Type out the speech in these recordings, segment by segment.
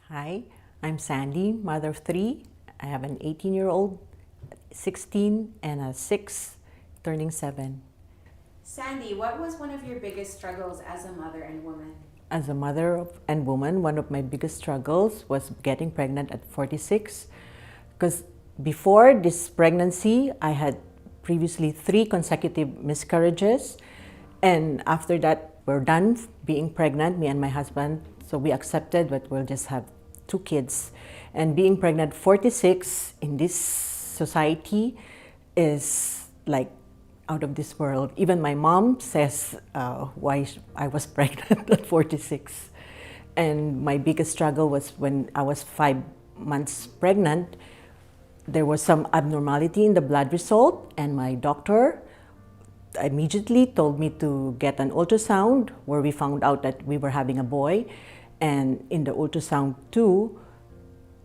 Hi, I'm Sandy, mother of three. I have an 18-year-old, 16, and a 6, turning 7. Sandy, what was one of your biggest struggles as a mother and woman? As a and woman, one of my biggest struggles was getting pregnant at 46. Because before this pregnancy, I had previously 3 consecutive miscarriages. And after that, we're done being pregnant, me and my husband. So we accepted that we'll just have 2 kids. And being pregnant 46 in this society is like out of this world. Even my mom says why I was pregnant at 46. And my biggest struggle was when I was 5 months pregnant. There was some abnormality in the blood result, and my doctor immediately told me to get an ultrasound, where we found out that we were having a boy. And in the ultrasound too,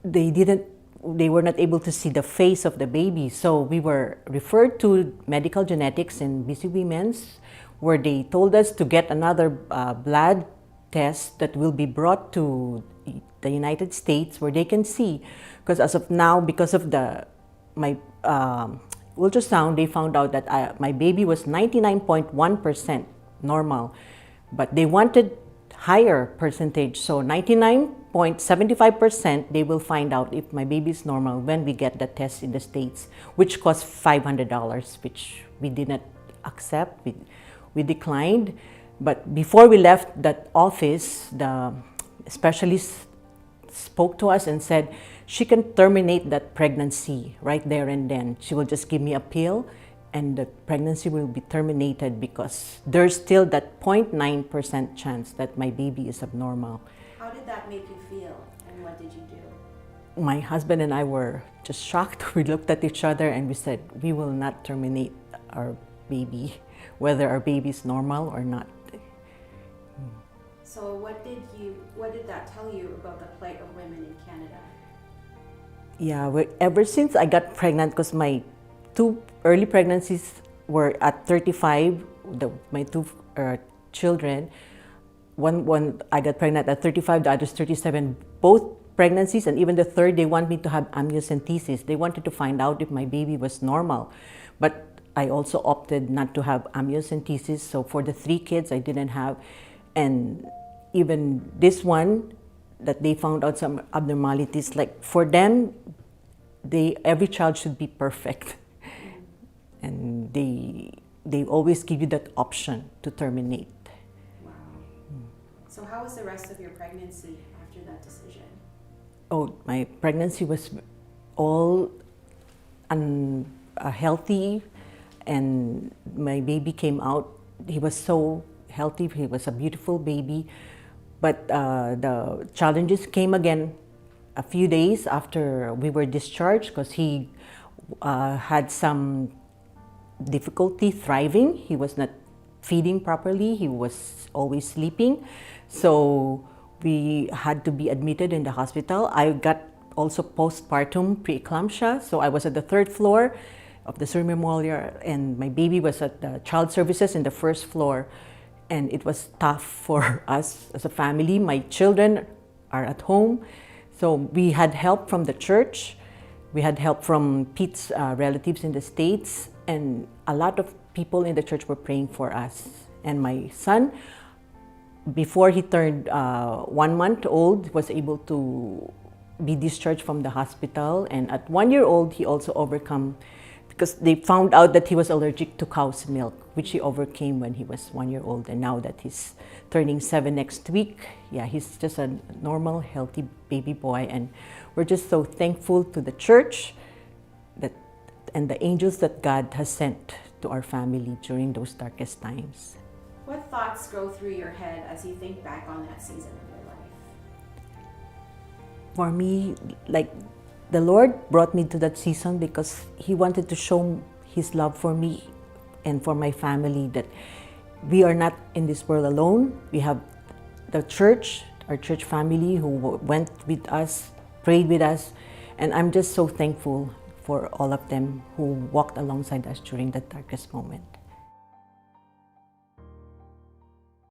they were not able to see the face of the baby. So we were referred to medical genetics in BC Women's, where they told us to get another blood test that will be brought to the United States, where they can see. Because as of now, because of my ultrasound, they found out that my baby was 99.1% normal, but they wanted higher percentage. So 99.75%, they will find out if my baby is normal when we get the test in the States, which costs $500, which we did not accept. We declined. But before we left that office, the specialist spoke to us and said she can terminate that pregnancy right there and then. She will just give me a pill and the pregnancy will be terminated, because there's still that 0.9% chance that my baby is abnormal. How did that make you feel, and what did you do? My husband and I were just shocked. We looked at each other and we said, we will not terminate our baby, whether our baby is normal or not. So what did that tell you about the plight of women in Canada? Yeah, ever since I got pregnant, because my 2 early pregnancies were at 35, my 2 children. One I got pregnant at 35, the other's 37. Both pregnancies, and even the third, they want me to have amniocentesis. They wanted to find out if my baby was normal. But I also opted not to have amniocentesis. So for the 3 kids, I didn't have. And even this one, that they found out some abnormalities, like for them, every child should be perfect. And they always give you that option to terminate. Wow. So how was the rest of your pregnancy after that decision? Oh, my pregnancy was all healthy, and my baby came out. He was so healthy. He was a beautiful baby. But the challenges came again a few days after we were discharged, because he had some difficulty thriving. He was not feeding properly. He was always sleeping. So we had to be admitted in the hospital. I got also postpartum preeclampsia. So I was at the 3rd floor of the Sur Memorial, and my baby was at the child services in the 1st floor. And it was tough for us as a family. My children are at home. So we had help from the church. We had help from Pete's relatives in the States. And a lot of people in the church were praying for us. And my son, before he turned 1 month old, was able to be discharged from the hospital. And at 1 year old, he also overcome, because they found out that he was allergic to cow's milk, which he overcame when he was 1 year old. And now that he's turning 7 next week, yeah, he's just a normal, healthy baby boy. And we're just so thankful to the church and the angels that God has sent to our family during those darkest times. What thoughts go through your head as you think back on that season of your life? For me, like, the Lord brought me to that season because He wanted to show His love for me and for my family, that we are not in this world alone. We have the church, our church family, who went with us, prayed with us, and I'm just so thankful for all of them who walked alongside us during the darkest moment.